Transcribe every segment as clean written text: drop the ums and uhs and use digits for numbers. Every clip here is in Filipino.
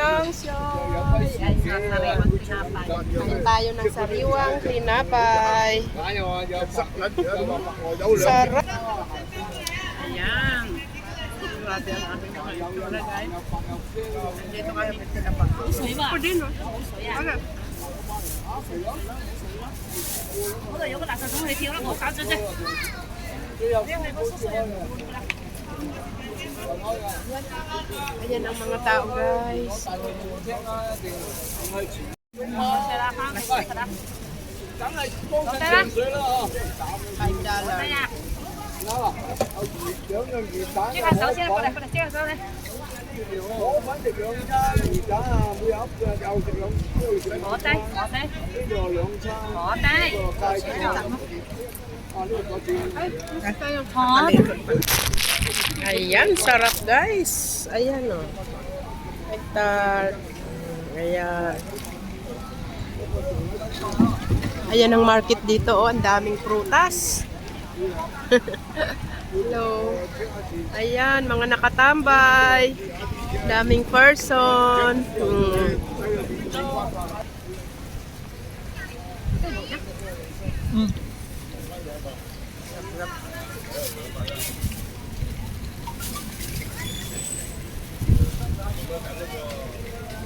Chong Choy. Ay, sariwang tinapay. Kain tayo ng sariwang tinapay. Sarap. Ayan. Grabe ang aming mga itsura, guys. Dito kami tinapay. Ito din, no? Wala. 嗰度有個垃圾桶，你跳啦，我搞咗啫。 Ayan ang mga tao, guys. $5. 轉下手先，過嚟，轉下手嚟。我低，Ayan, sarap, guys. Ayan, o. Hectare. Ayan. Ayan ang market dito, oh. Ang daming prutas. Hello. Ayan, mga nakatambay. Daming person.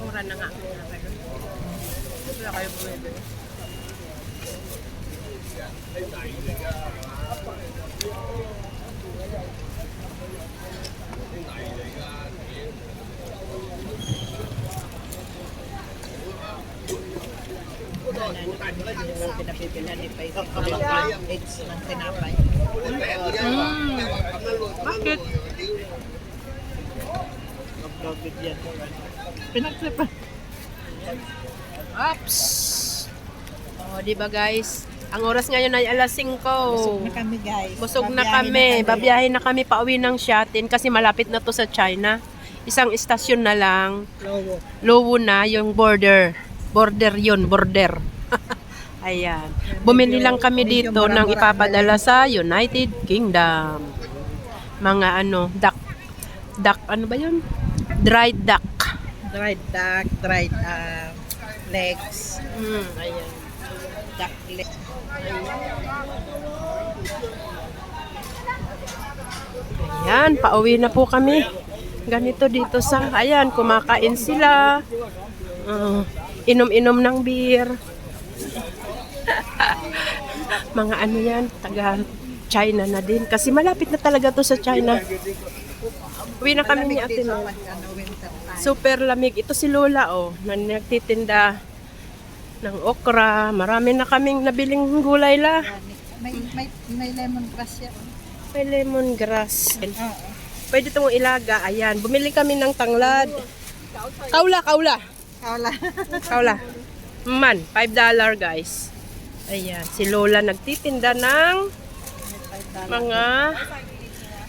Mura na nga. Wala kayo bumibili. Bakit? Pinagsipan. Ops! O, diba guys? Ang oras ngayon ay alas 5. Busog na kami, guys. Busog na kami. Babiyahin na kami pauwi ng Shatin kasi malapit na to sa China. Isang istasyon na lang. Lowo na yung border. Border yun, border. Ayan. Bumili lang kami dito ng ipapadala sa United Kingdom. Mga ano, duck. Duck, ano ba yun? Dried duck. Dried duck, dried legs. Ayan. Duck legs. Ayan, pauwi na po kami. Ganito dito sa, ayan, kumakain sila. Inom-inom ng beer. Mga ano yan, taga China na din. Kasi malapit na talaga to sa China. Uwi na kami ni Ate Mel. Super lamig. Ito si Lola, oh, na nagtitinda ng okra. Marami na kaming nabiling gulay la. May lemongrass yan. May lemongrass. Pwede itong ilaga. Ayan, bumili kami ng tanglad. Kaula. Kaula. Kaula. Man, $5 guys. Ayan, si Lola nagtitinda ng mga,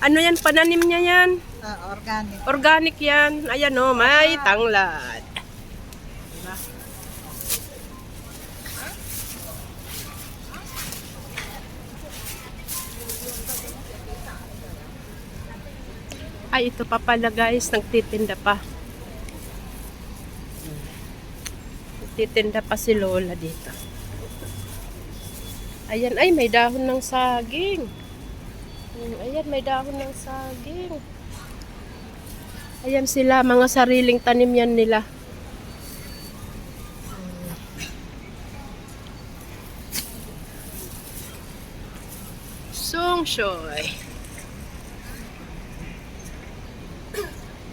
ano yan, pananim niya yan. Organic. Organic yan. Ayan o, may tanglad. Diba? Ay, ito pa pala guys, nagtitinda pa. Nagtitinda pa si Lola dito. Ayan, ay, may dahon ng saging. Ayan, may dahon ng saging. Ayan sila, mga sariling tanim yan nila. Song Shoy.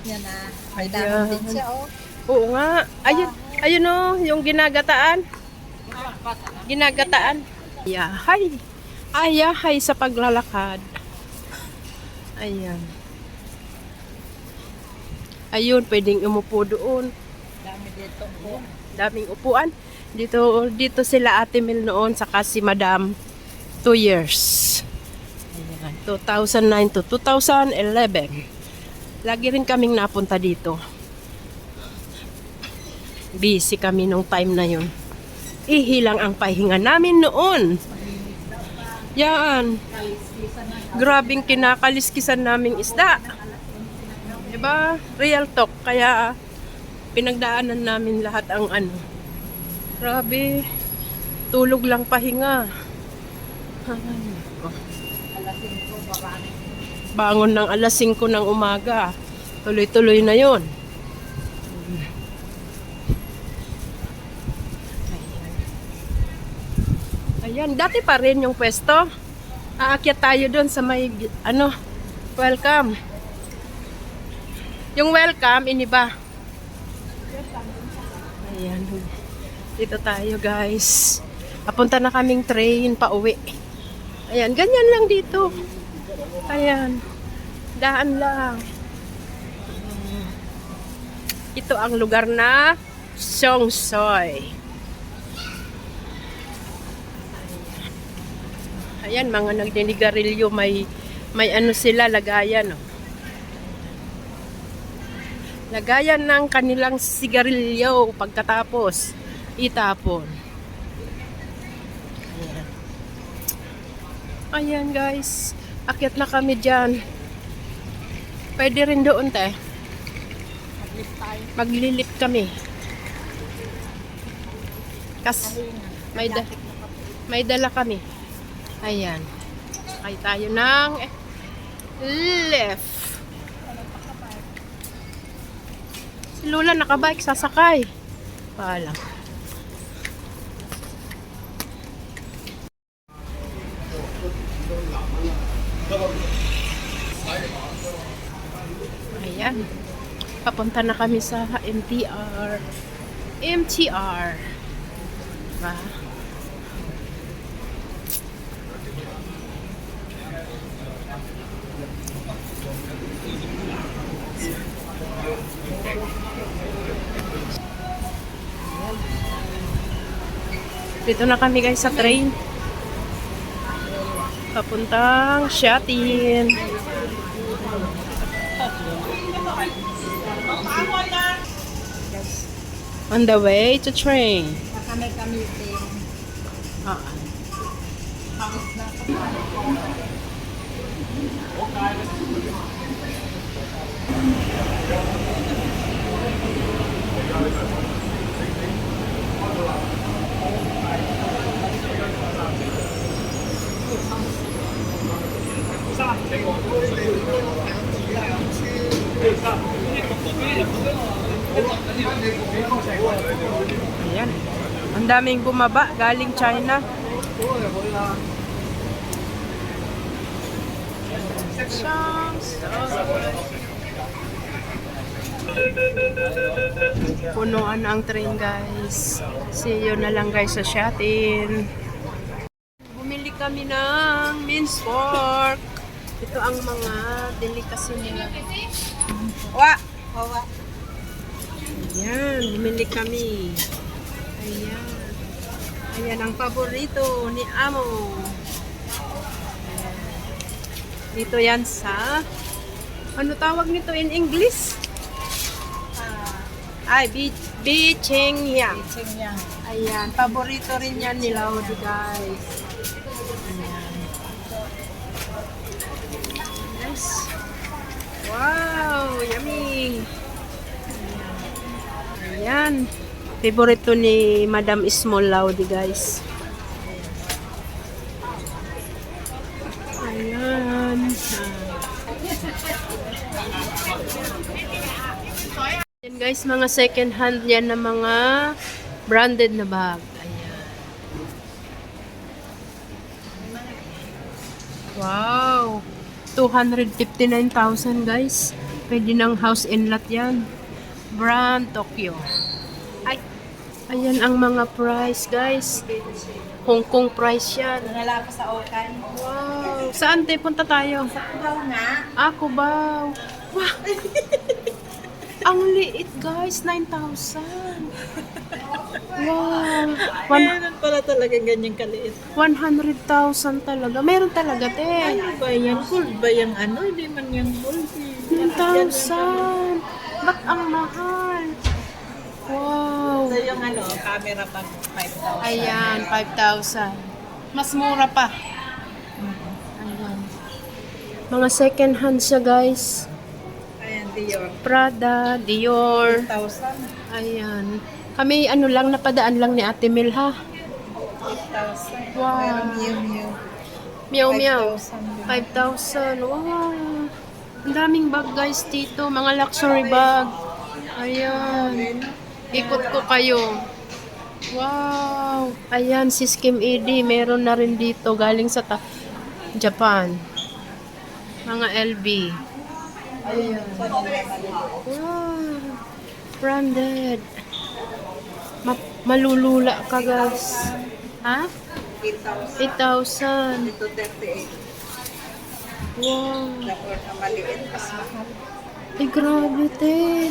Yan na. May dahon din siya, oh. Oo nga. Ayun o, yung ginagataan. Ginagataan. Ayahay. Ayahay sa paglalakad. Ayan. Ayun, pwedeng umupo doon. Dami dito po. Daming upuan. Dito sila Ate Mel noon, saka si Madam 2 years. Ayan, 2009 to 2011. Lagi rin kaming napunta dito. Busy kami nung time na yun. Ihilang ang pahinga namin noon. Yan. Grabing kinakaliskisan naming isda. Diba? Real talk. Kaya Pinagdaanan namin lahat ang ano. Grabe. Tulog lang pahinga. Ay, nako. Bangon ng alas 5 ng umaga. Tuloy-tuloy na yon. Ayan, dati pa rin yung pwesto. Aakyat tayo doon sa may, ano, welcome. Yung welcome, iniba. Ayan. Dito tayo, guys. Papunta na kaming train pa uwi. Ayan, ganyan lang dito. Ayan. Daan lang. Ito ang lugar na Songsoy. Ayan, mga nagdinigarilyo, may ano sila, lagayan. Oh. Lagayan ng kanilang sigarilyo pagkatapos itapon. Ayan. Ayan guys, akyat na kami dyan. Pwede rin doon, te. Maglilip kami. May dala kami. Ayan. Sakay tayo ng left. Si Lula nakabike, sasakay. Paalam. Ayan. Papunta na kami sa MTR. MTR. Diba? Dito na kami guys sa train. Papuntang Shatin. On the way to train. Kami din. Ayan. Ang daming bumaba galing China. Punuan na ang train guys. See you na lang guys sa Shatin. Bumili kami ng minced pork. Ito ang mga delicacy nila. Hawa. Ayan, bumili kami. Ayan. Ayan ang paborito ni Amo. Ayan. Dito yan sa, ano tawag nito in English? Bicheng yang. Ayan, paborito rin yan ni Laudy guys. Ayan. Yes. Wow, yummy. Ayan. Favorito ni Madam Small Laudy guys. Ayan. Ayan guys, mga second hand yan na mga branded na bag. Ayan. Wow. 259,000 guys. Pwede ng house and lot yan. Brand Tokyo. Ay, ayan ang mga price guys. Hong Kong price yan. Nalala ko sa Okan. Wow. Saan tayo punta tayo? Kubaw nga. Cubao. Wow. Ang liit guys, 9,000. Wow. Meron pala talaga ganyang kaliit. 100,000 talaga. Meron talaga, te. Ano ba yan? Gold ba yung ano? Hindi man yung gold. 9,000. Ba't ang mahal? Wow. So yung ano, camera pag 5,000. Ayan, 5,000. Mas mura pa. Ayan. Mga second hand siya, guys. Ayan, Dior. Prada, Dior. 1,000. Ayan. Kami ano lang, napadaan lang ni Ate Mel ha. 8,000. Wow. Meron Miu Meow meow. 5,000. 5,000. Wow. Ang daming bag guys dito. Mga luxury bag. Ayan. Ikot ko kayo. Wow. Ayan, si Skim ED. Meron na rin dito. Galing sa Japan. Mga LV. Ayan. Wow. Branded. Malulula ka guys. Ha? 8,000. 8,000. Ito 38. Wow. Dapat na maliit. Mas mahal. Ay, grabe, te.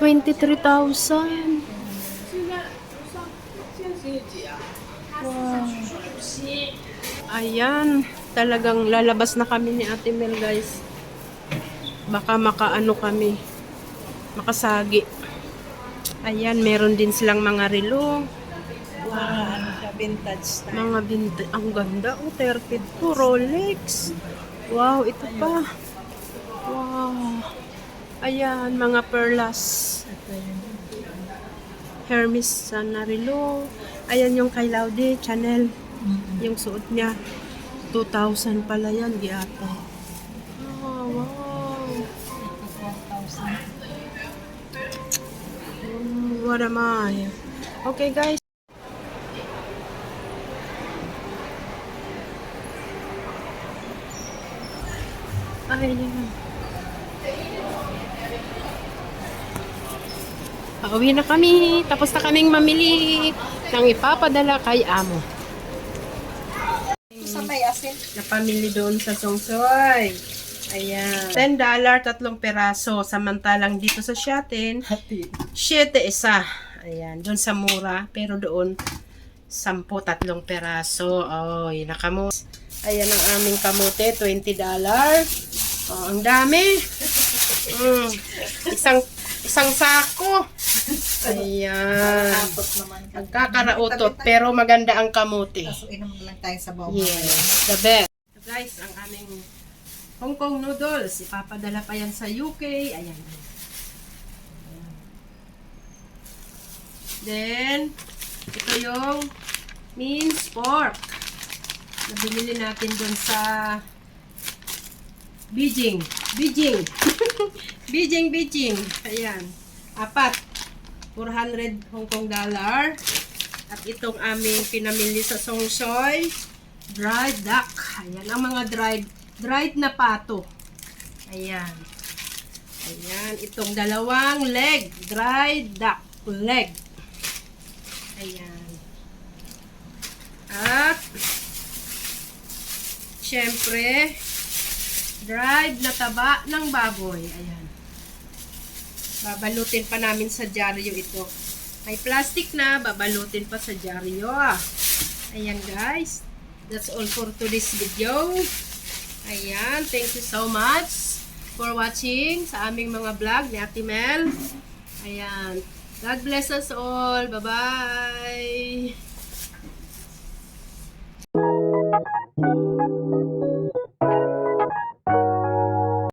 23,000. Wow. Ayan. Talagang lalabas na kami ni Ate Mel, guys. Baka makaano kami. Makasagi. Ayan, meron din silang mga relo. Wow. Ano siya? Vintage style. Mga vintage. Ang ganda. Oh, 32. Rolex. Wow, ito pa. Wow. Ayan, mga perlas. Ito yun. Hermes Sanarilo. Ayan yung kay Laude, Chanel. Yung suot niya. 2,000 pala yan, di ata. Oh, wow. 4,000. What am I? Okay, guys. Ayan. Pauwi na kami. Tapos na kaming mamili ng ipapadala kay Amo. Ito sa may asin. Napamili doon sa Songsoy. Ayan. $10, 3 peraso. Samantalang dito sa Shatin, Hati. 7 isa. Ayan. Doon sa mura. Pero doon, 10, 3 peraso. Oh, nakamo. Ayan ang aming kamote. $20. Oh, ang dami. Isang sako. Ayan. Tapos naman. Nagkakarautot. Pero maganda ang kamote. Tapos inom lang tayo sa bawang. Yes, the best. So guys, ang aming Hong Kong noodles. Ipapadala pa yan sa UK. Ayan. Then, ito yung minced pork. Nabili natin dun sa Beijing. Beijing. Ayan. 4. 400 Hong Kong dollar. At itong aming pinamili sa Songsoy, dried duck. Ayan, ang mga dried na pato. Ayan. Ayan, itong 2 leg, dried duck leg. Ayan. At, syempre, dried na taba ng baboy. Ayan. Babalutin pa namin sa dyaryo ito. May plastic na, babalutin pa sa dyaryo. Ayan guys. That's all for today's video. Ayan. Thank you so much for watching sa aming mga vlog ni Ate Mel. Ayan. God bless us all. Bye-bye.